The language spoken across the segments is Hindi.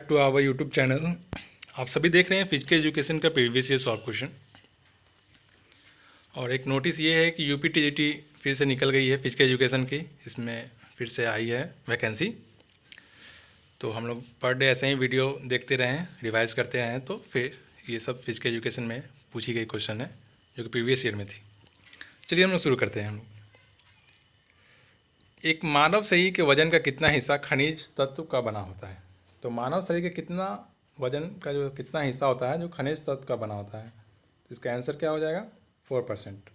Back to our YouTube channel. आप सभी देख रहे हैं फिजिकल एजुकेशन का प्रीवियस ईयर सॉल्व क्वेश्चन। और एक नोटिस ये है कि यूपी टीजीटी फिर से निकल गई है फिजिकल एजुकेशन की, इसमें फिर से आई है वैकेंसी। तो हम लोग पर डे ऐसे ही वीडियो देखते रहें, रिवाइज करते रहें, तो फिर ये सब फिजिकल एजुकेशन में पूछी गई क्वेश्चन है जो कि प्रीवियस ईयर में थी। चलिए हम लोग शुरू करते हैं। हम लोग एक मानव शरीर के वजन का कितना हिस्सा खनिज तत्व का बना होता है? तो मानव शरीर के कितना वजन का जो कितना हिस्सा होता है जो खनिज तत्व का बना होता है, तो इसका आंसर क्या हो जाएगा? 4%।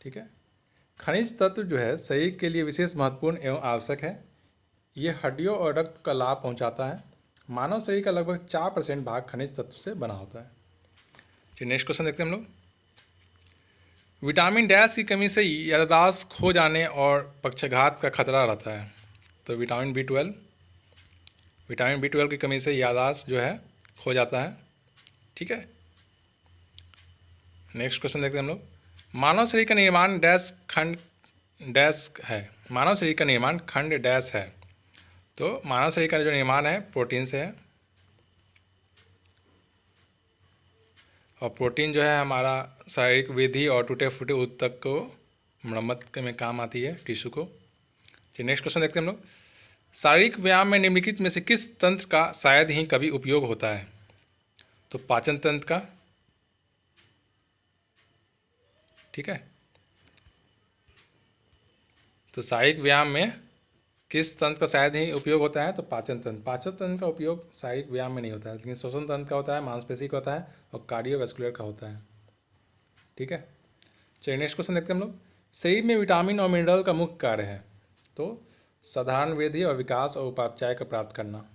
ठीक है। खनिज तत्व जो है शरीर के लिए विशेष महत्वपूर्ण एवं आवश्यक है। ये हड्डियों और रक्त का लाभ पहुंचाता है। मानव शरीर का लगभग 4% भाग खनिज तत्व से बना होता है। चलिए नेक्स्ट क्वेश्चन देखते हैं हम लोग। विटामिन डैश की कमी से याददाश्त खो जाने और पक्षाघात का खतरा रहता है। तो विटामिन बी 12 की कमी से याददाश्त जो है खो जाता है। ठीक है। नेक्स्ट क्वेश्चन देखते हैं हम लोग। मानव शरीर का निर्माण डैश खंड डैश है। मानव शरीर का निर्माण खंड डैश है। तो मानव शरीर का जो निर्माण है प्रोटीन से है, और प्रोटीन जो है हमारा शारीरिक वृद्धि और टूटे फूटे ऊतक को मरम्मत में काम आती है, टिश्यू को। चलिए नेक्स्ट क्वेश्चन देखते हैं हम लोग। शारीरिक व्यायाम में निम्नलिखित में से किस तंत्र का शायद ही कभी उपयोग होता है? तो पाचन तंत्र का। ठीक है। तो शारीरिक व्यायाम में किस तंत्र का शायद ही उपयोग होता है? तो पाचन तंत्र। पाचन तंत्र का उपयोग शारीरिक व्यायाम में नहीं होता है, लेकिन श्वसन तंत्र का होता है, मांसपेशी का होता है, और कार्डियोवैस्कुलर का होता है। ठीक है। चलिए नेक्स्ट क्वेश्चन देखते हैं हम लोग। शरीर में विटामिन और मिनरल का मुख्य कार्य है। तो साधारण वृद्धि और विकास और उपापचय को प्राप्त करना।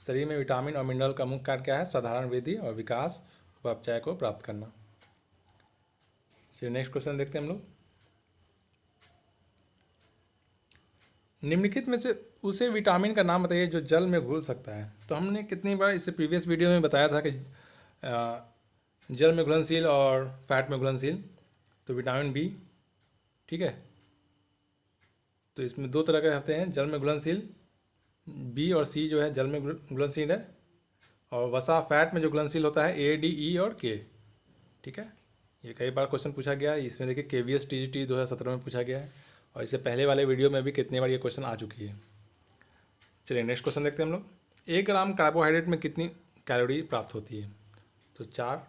शरीर में विटामिन और मिनरल का मुख्य कार्य क्या है? साधारण वृद्धि और विकास, उपापचय को प्राप्त करना। चलिए नेक्स्ट क्वेश्चन देखते हैं हम लोग। निम्नलिखित में से उसे विटामिन का नाम बताइए जो जल में घुल सकता है। तो हमने कितनी बार इससे प्रीवियस वीडियो में बताया था कि जल में घुलनशील और फैट में घुलनशील। तो विटामिन बी। ठीक है। तो इसमें दो तरह के होते हैं, जल में घुलनशील। बी और सी जो है जल में घुलनशील है, और वसा फैट में जो घुलनशील होता है ए, डी, ई और के। ठीक है। ये कई बार क्वेश्चन पूछा गया है। इसमें देखिए KVS TGT 2017 में पूछा गया है, और इससे पहले वाले वीडियो में भी कितनी बार ये क्वेश्चन आ चुकी है। चलिए नेक्स्ट क्वेश्चन देखते हैं हम लोग। 1 ग्राम कार्बोहाइड्रेट में कितनी कैलोरी प्राप्त होती है? तो 4।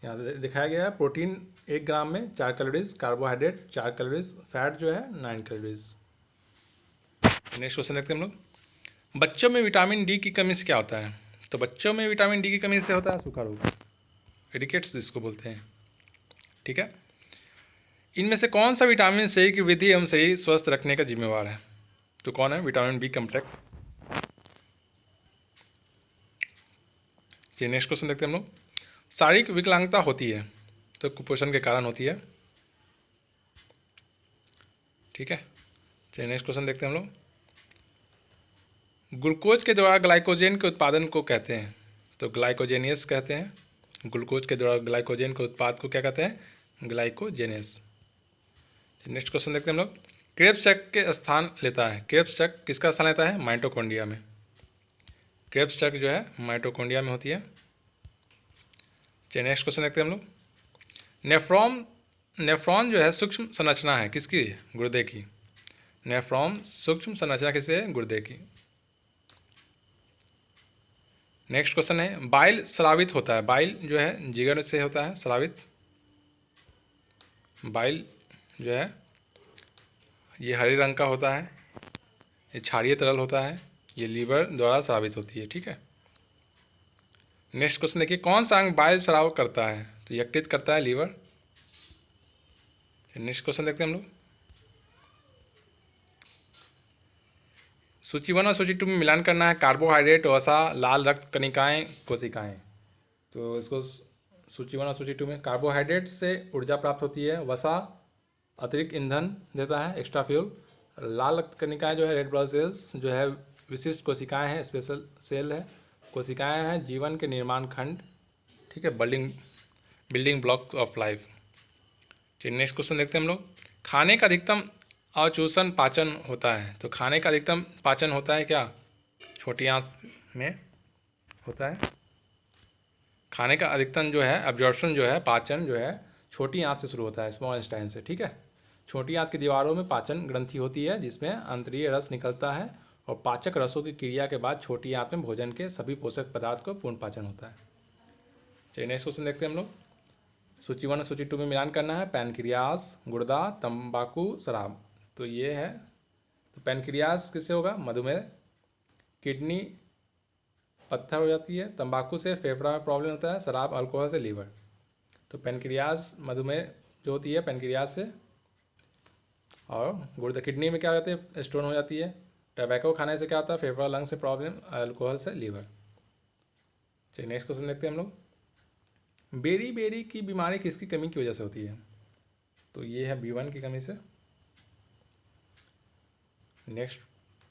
यहाँ दिखाया गया है प्रोटीन 1 ग्राम में 4 कैलोरीज, कार्बोहाइड्रेट 4 कैलोरीज, फैट जो है 9 कैलोरीज। नेक्स्ट क्वेश्चन देखते हैं हम लोग। बच्चों में विटामिन डी की कमी से क्या होता है? तो बच्चों में विटामिन डी की कमी से होता है सूखा रोग, रिकेट्स जिसको बोलते हैं। ठीक है। इनमें से कौन सा विटामिन शरीर की वृद्धि एवं शरीर स्वस्थ रखने का जिम्मेवार है? तो कौन है? Vitamin B complex. चलिए नेक्स्ट क्वेश्चन देखते हैं हम लोग। शारीरिक विकलांगता होती है तो कुपोषण के कारण होती है। ठीक है। चलिए नेक्स्ट क्वेश्चन देखते हैं हम लोग। ग्लूकोज के द्वारा ग्लाइकोजन के उत्पादन को कहते हैं। तो ग्लाइकोजेनियस कहते हैं। ग्लूकोज के द्वारा ग्लाइकोजन के उत्पाद को क्या कहते हैं? ग्लाइकोजेनेस। नेक्स्ट क्वेश्चन देखते हैं हम लोग। क्रेब्स चक्र के स्थान लेता है। क्रेब्स चक्र किसका स्थान लेता है? माइटोकॉन्ड्रिया में। क्रेब्स चक्र जो है माइटोकॉन्ड्रिया में होती है। चलिए नेक्स्ट क्वेश्चन देखते हैं हम लोग। नेफ्रॉन जो है सूक्ष्म संरचना है किसकी? गुर्दे की। नेफ्रॉन सूक्ष्म संरचना किससे है? गुर्दे की। नेक्स्ट क्वेश्चन है, बाइल स्रावित होता है। बाइल जो है जिगर से होता है स्रावित। बाइल जो है ये हरे रंग का होता है, ये क्षारीय तरल होता है, ये लीवर द्वारा स्रावित होती है। ठीक है। नेक्स्ट क्वेश्चन देखिए, कौन सा अंग बाइल स्राव करता है? तो यकृत करता है, लीवर। नेक्स्ट क्वेश्चन देखते हैं हम लोग। सूची 1 और सूची 2 में मिलान करना है। कार्बोहाइड्रेट, वसा, लाल रक्त कणिकाएं, कोशिकाएं। तो इसको सूची 1 और सूची 2 में कार्बोहाइड्रेट से ऊर्जा प्राप्त होती है, वसा अतिरिक्त ईंधन देता है, एक्स्ट्रा फ्यूल। लाल रक्त कणिकाएं जो है रेड ब्लड सेल्स जो है विशिष्ट कोशिकाएं हैं, स्पेशल सेल है। कोशिकाएं हैं जीवन के निर्माण खंड। ठीक है। Building block of life. चलिए नेक्स्ट क्वेश्चन देखते हैं हम लोग। खाने का अधिकतम अवचूसन पाचन होता है। तो खाने का अधिकतम पाचन होता है क्या? छोटी आंत में होता है। खाने का अधिकतम जो है अब्जॉर्प्शन जो है पाचन जो है छोटी आंत से शुरू होता है, स्मॉल इंटेस्टाइन से, ठीक है। छोटी आंत की दीवारों में पाचन ग्रंथि होती है जिसमें अंतरीय रस निकलता है और पाचक रसों की क्रिया के बाद छोटी आंत में भोजन के सभी पोषक पदार्थ को पूर्ण पाचन होता है। चलिए नेक्स्ट क्वेश्चन देखते हैं हम लोग। सूची 1 और सूची 2 में मिलान करना है। पैनक्रियास, गुर्दा, तंबाकू, शराब। तो ये है, तो पैनक्रियास किससे होगा? मधुमेह। किडनी पत्थर हो जाती है। तंबाकू से फेफड़ा में प्रॉब्लम होता है। शराब अल्कोहल से लीवर। तो पैनक्रियास मधुमेह जो होती है पैनक्रियास से, और गुर्दा किडनी में क्या हो जाती है? स्टोन हो जाती है। टबैको खाने से क्या होता है? फेफड़ा लंग से प्रॉब्लम। अल्कोहल से लीवर। चलिए नेक्स्ट क्वेश्चन देखते हैं हम लोग। बेरी बेरी की बीमारी किसकी कमी की वजह से होती है? तो ये है B1 की कमी से। नेक्स्ट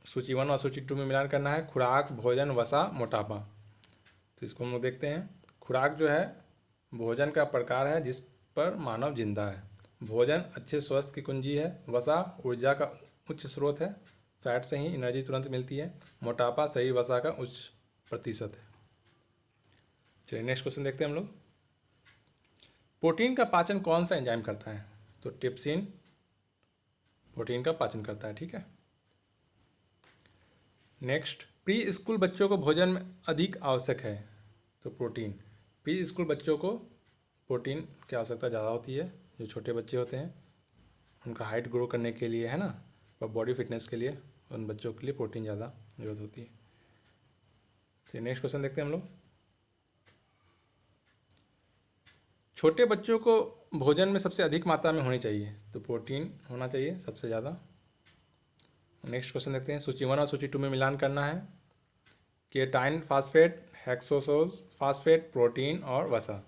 सूची 1 और सूची 2 में मिलान करना है। खुराक, भोजन, वसा, मोटापा। तो इसको हम लोग देखते हैं। खुराक जो है भोजन का प्रकार है जिस पर मानव जिंदा है। भोजन अच्छे स्वास्थ्य की कुंजी है। वसा ऊर्जा का उच्च स्रोत है, फैट से ही एनर्जी तुरंत मिलती है। मोटापा शरीर वसा का उच्च प्रतिशत है। चलिए नेक्स्ट क्वेश्चन देखते हैं हम लोग। प्रोटीन का पाचन कौन सा एंजाइम करता है? तो ट्रिप्सिन प्रोटीन का पाचन करता है, ठीक है। नेक्स्ट, प्री स्कूल बच्चों को भोजन में अधिक आवश्यक है। तो प्रोटीन, प्री स्कूल बच्चों को प्रोटीन की आवश्यकता ज़्यादा होती है। जो छोटे बच्चे होते हैं उनका हाइट ग्रो करने के लिए, है ना, और बॉडी फिटनेस के लिए उन बच्चों के लिए प्रोटीन ज़्यादा जरूरत होती है। तो नेक्स्ट क्वेश्चन देखते हैं हम लोग। छोटे बच्चों को भोजन में सबसे अधिक मात्रा में होनी चाहिए। तो प्रोटीन होना चाहिए सबसे ज़्यादा। नेक्स्ट क्वेश्चन देखते हैं। सूची 1 और सूची 2 में मिलान करना है। केटाइन फास्फेट, हेक्सोसोज फास्फेट, प्रोटीन और वसा।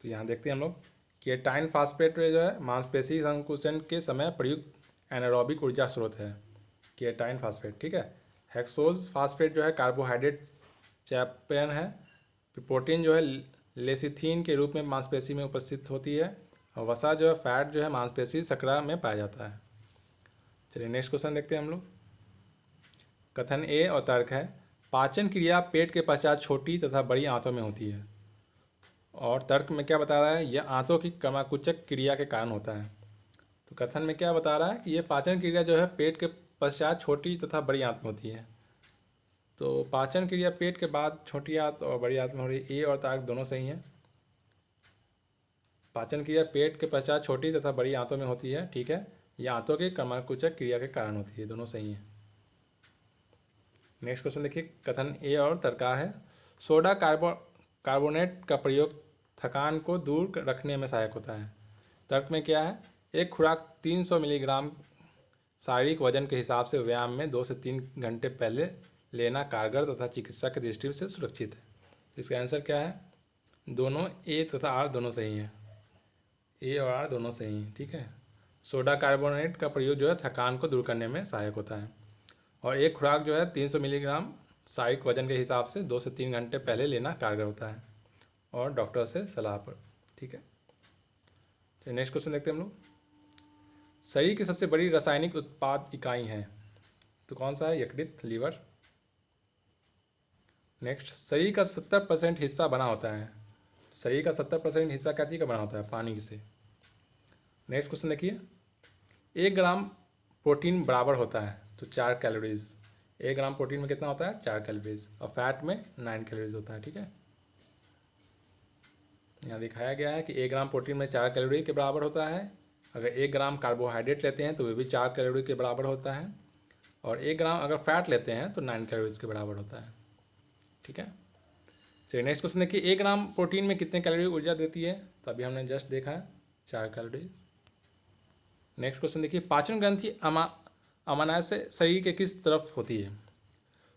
तो यहाँ देखते हैं हम लोग। केटाइन फास्फेट जो है मांसपेशी संकुचन के समय प्रयुक्त एनारोबिक ऊर्जा स्रोत है। केटाइन फास्फेट, ठीक है। हेक्सोज फास्फेट जो है कार्बोहाइड्रेट चैपेन है। प्रोटीन जो है लेसिथीन के रूप में मांसपेशी में उपस्थित होती है। और वसा जो है फैट जो है मांसपेशी शकरा में पाया जाता है। चलिए नेक्स्ट क्वेश्चन देखते हैं हम लोग। कथन ए और तर्क है। पाचन क्रिया पेट के पश्चात छोटी तथा बड़ी आंतों में होती है। और तर्क में क्या बता रहा है? यह आंतों की कमाकुचक क्रिया के कारण होता है। तो कथन में क्या बता रहा है कि यह पाचन क्रिया जो है पेट के पश्चात छोटी तथा बड़ी आंत में होती है। तो पाचन क्रिया पेट के बाद छोटी आंत और बड़ी आंत में हो रही है। ए और तर्क दोनों सही हैं। पाचन क्रिया पेट के पश्चात छोटी तथा बड़ी आंतों में होती है, ठीक है। यह आंतों की कमाकुचक क्रिया के कारण होती है, दोनों सही हैं। नेक्स्ट क्वेश्चन देखिए। कथन ए और तर्कार है। सोडा कार्बोनेट का प्रयोग थकान को दूर रखने में सहायक होता है। तर्क में क्या है? एक खुराक 300 मिलीग्राम शारीरिक वजन के हिसाब से व्यायाम में 2 से 3 घंटे पहले लेना कारगर तथा चिकित्सा की दृष्टि से सुरक्षित है। इसका आंसर क्या है? दोनों ए तथा आर दोनों सही हैं। ए और आर दोनों सही हैं, ठीक है। सोडा कार्बोनेट का प्रयोग जो है थकान को दूर करने में सहायक होता है। और एक खुराक जो है 300 मिलीग्राम शारीरिक वजन के हिसाब से 2 से 3 घंटे पहले लेना कारगर होता है और डॉक्टर से सलाह पर, ठीक है। तो नेक्स्ट क्वेश्चन देखते हैं हम लोग। शरीर की सबसे बड़ी रासायनिक उत्पाद इकाई है। तो कौन सा है? यकृत, लीवर। नेक्स्ट, शरीर का 70% हिस्सा बना होता है। शरीर का 70% हिस्सा क्या चीज़ का बना होता है? पानी से। नेक्स्ट क्वेश्चन देखिए। 1 ग्राम प्रोटीन बराबर होता है तो 4 कैलोरीज। 1 ग्राम प्रोटीन में कितना होता है? 4 कैलोरीज। और फैट में 9 कैलोरीज होता है, ठीक है। यहाँ दिखाया गया है कि 1 ग्राम प्रोटीन में 4 कैलोरी के बराबर होता है। अगर 1 ग्राम कार्बोहाइड्रेट लेते हैं तो वे भी 4 कैलोरी के बराबर होता है। और 1 ग्राम अगर फैट लेते हैं तो 9 कैलोरीज के बराबर होता है, ठीक है। चलिए नेक्स्ट क्वेश्चन देखिए। 1 ग्राम प्रोटीन में कितने कैलोरी ऊर्जा देती है? तो अभी हमने जस्ट देखा है 4 कैलोरी। नेक्स्ट क्वेश्चन देखिए। पाचन ग्रंथि अमानय से शरीर के किस तरफ होती है?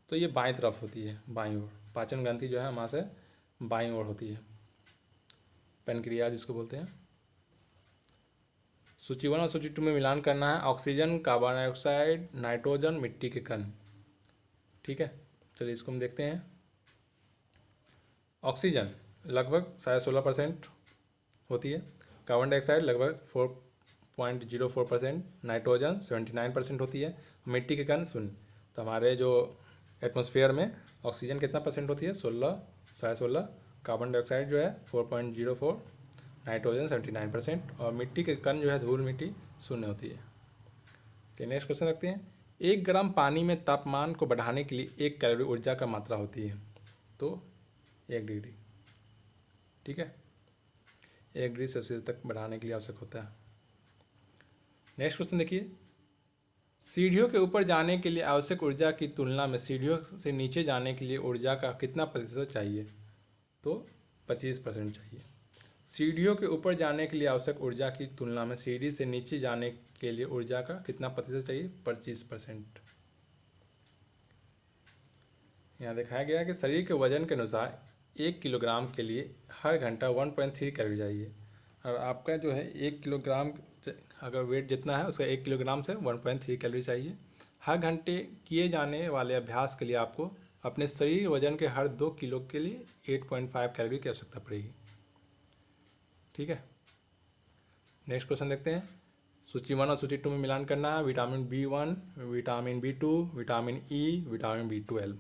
तो ये बाईं तरफ होती है, बाईं ओर। पाचन ग्रंथि जो है अमाशय बाईं ओर होती है, पेनक्रियाज जिसको बोलते हैं। सूची 1 और सूची 2 में मिलान करना है। ऑक्सीजन, कार्बन डाइऑक्साइड, नाइट्रोजन, मिट्टी के कण, ठीक है। चलिए इसको हम देखते हैं। ऑक्सीजन लगभग 16.5% होती है। कार्बन डाइऑक्साइड लगभग 0.04%, नाइट्रोजन 79% होती है, मिट्टी के कण 0। तो हमारे जो एटमॉस्फेयर में ऑक्सीजन कितना परसेंट होती है? 16 कार्बन डाइऑक्साइड जो है 4.04, नाइट्रोजन 79% और मिट्टी के कण जो है धूल मिट्टी 0 होती है। तो नेक्स्ट क्वेश्चन रखते हैं, 1 ग्राम पानी में तापमान को बढ़ाने के लिए 1 कैलोरी ऊर्जा का मात्रा होती है। तो 1 डिग्री, ठीक है, 1 डिग्री सेल्सियस तक बढ़ाने के लिए आवश्यक होता है। नेक्स्ट क्वेश्चन देखिए, सीढ़ियों के ऊपर जाने के लिए आवश्यक ऊर्जा की तुलना में सीढ़ियों से नीचे जाने के लिए ऊर्जा का कितना प्रतिशत चाहिए? तो 25% चाहिए। सीढ़ियों के ऊपर जाने के लिए आवश्यक ऊर्जा की तुलना में सीढ़ी से नीचे जाने के लिए ऊर्जा का कितना प्रतिशत चाहिए? 25%। यहाँ दिखाया गया है कि शरीर के वजन के अनुसार 1 किलोग्राम के लिए हर घंटा 1.3 कैलोरी चाहिए और आपका जो है 1 किलोग्राम अगर वेट जितना है उसका 1 किलोग्राम से 1.3 कैलोरी चाहिए। हर घंटे किए जाने वाले अभ्यास के लिए आपको अपने शरीर वजन के हर 2 किलो के लिए 8.5 कैलोरी की आवश्यकता पड़ेगी, ठीक है। नेक्स्ट क्वेश्चन देखते हैं, सूची 1 और सूची 2 में मिलान करना है। Vitamin B1, vitamin B2, vitamin E, vitamin B12,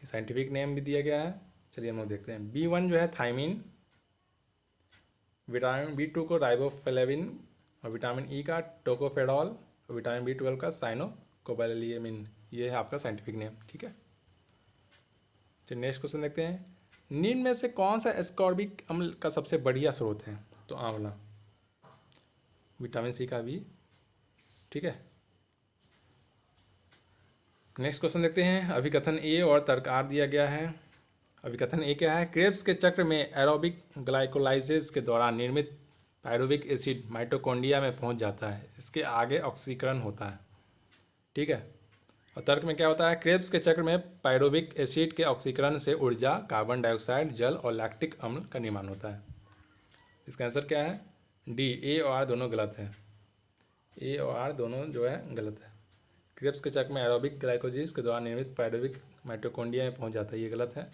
ये साइंटिफिक नेम भी दिया गया है। चलिए हम लोग देखते हैं। B1 जो है थायमिन, विटामिन B2 को राइबोफ्लेविन और विटामिन E का टोकोफेरॉल और विटामिन B12 का साइनोकोबालेमिन, ये है आपका साइंटिफिक नेम, ठीक है। चलिए नेक्स्ट क्वेश्चन देखते हैं, निम्न में से कौन सा एस्कॉर्बिक अम्ल का सबसे बढ़िया स्रोत है? तो आंवला, विटामिन C का भी, ठीक है। नेक्स्ट क्वेश्चन देखते हैं, अभिकथन ए और तर्क आर दिया गया है। अभिकथन ए क्या है? क्रेब्स के चक्र में एरोबिक ग्लाइकोलाइसिस के दौरान निर्मित पायरुविक एसिड माइटोकॉन्ड्रिया में पहुंच जाता है, इसके आगे ऑक्सीकरण होता है, ठीक है। और तर्क में क्या होता है? क्रेब्स के चक्र में पायरुविक एसिड के ऑक्सीकरण से ऊर्जा, कार्बन डाइऑक्साइड, जल और लैक्टिक अम्ल का निर्माण होता है। इसका आंसर क्या है? डी, ए और आर दोनों गलत है। ए और आर दोनों जो है गलत है। क्रेब्स के चक्र में एरोबिक ग्लाइकोलाइसिस के दौरान निर्मित पायरुविक माइटोकॉन्ड्रिया में पहुंच जाता है, ये गलत है।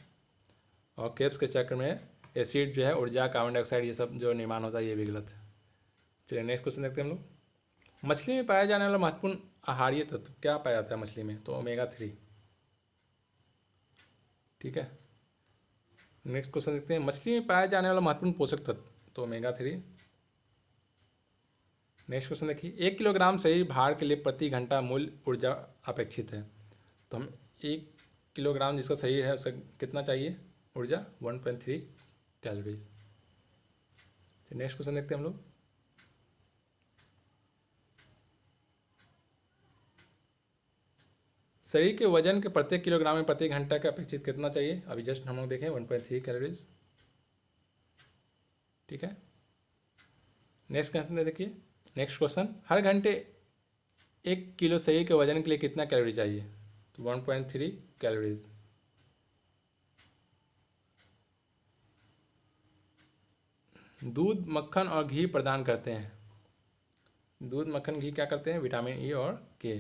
और क्रेब्स के चक्र में एसिड जो है ऊर्जा, कार्बन डाइऑक्साइड, ये सब जो निर्माण होता है, ये भी गलत है। चलिए नेक्स्ट क्वेश्चन देखते हैं हम लोग। मछली में पाया जाने वाला महत्वपूर्ण आहारीय तत्व क्या पाया जाता है मछली में? तो ओमेगा 3, ठीक है। नेक्स्ट क्वेश्चन देखते हैं, मछली में पाया जाने वाला महत्वपूर्ण पोषक तत्व? तो ओमेगा 3। नेक्स्ट क्वेश्चन देखिए, 1 किलोग्राम शरीर भार के लिए प्रति घंटा मूल ऊर्जा अपेक्षित है। तो हम 1 किलोग्राम जिसका शरीर है उसका कितना चाहिए ऊर्जा? 1.3 कैलोरी। नेक्स्ट क्वेश्चन देखते हैं हम लोग, शरीर के वजन के प्रत्येक किलोग्राम में प्रति घंटा का अपेक्षित कितना चाहिए? अभी जस्ट हम लोग देखें 1.3 कैलोरीज, ठीक है। नेक्स्ट क्वेश्चन देखिए, नेक्स्ट क्वेश्चन, हर घंटे 1 किलो शरीर के वजन के लिए कितना कैलोरी चाहिए? तो 1.3 कैलोरीज। दूध, मक्खन और घी प्रदान करते हैं। दूध, मक्खन, घी क्या करते हैं? विटामिन ई और के।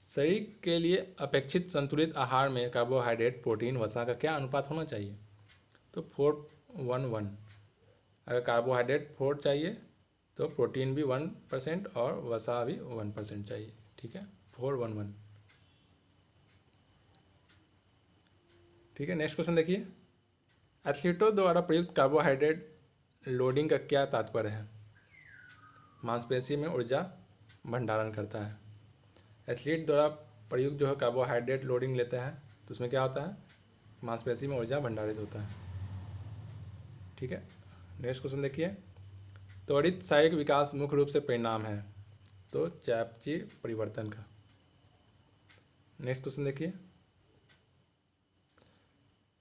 शरीर के लिए अपेक्षित संतुलित आहार में कार्बोहाइड्रेट, प्रोटीन, वसा का क्या अनुपात होना चाहिए? तो 4:1:1। अगर कार्बोहाइड्रेट 4 चाहिए तो प्रोटीन भी 1% और वसा भी 1% चाहिए, ठीक है, 4:1:1, ठीक है। नेक्स्ट क्वेश्चन देखिए, एथलीटों द्वारा प्रयुक्त कार्बोहाइड्रेट लोडिंग का क्या तात्पर्य है? मांसपेशी में ऊर्जा भंडारण करता है। एथलीट द्वारा प्रयुक्त जो है कार्बोहाइड्रेट लोडिंग लेते हैं तो उसमें क्या होता है? मांसपेशी में ऊर्जा भंडारित होता है, ठीक है। नेक्स्ट क्वेश्चन देखिए, त्वरित शारीरिक विकास मुख्य रूप से परिणाम है। तो चयापचय परिवर्तन का। नेक्स्ट क्वेश्चन देखिए,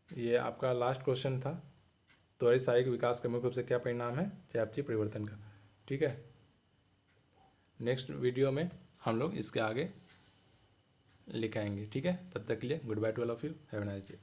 ये आपका लास्ट क्वेश्चन था, त्वरित शारीरिक विकास का मुख्य रूप से क्या परिणाम है? चयापचय परिवर्तन का, ठीक है। नेक्स्ट वीडियो में हम लोग इसके आगे लिखाएंगे, ठीक है। तब तक के लिए good by two all of you, have a nice day.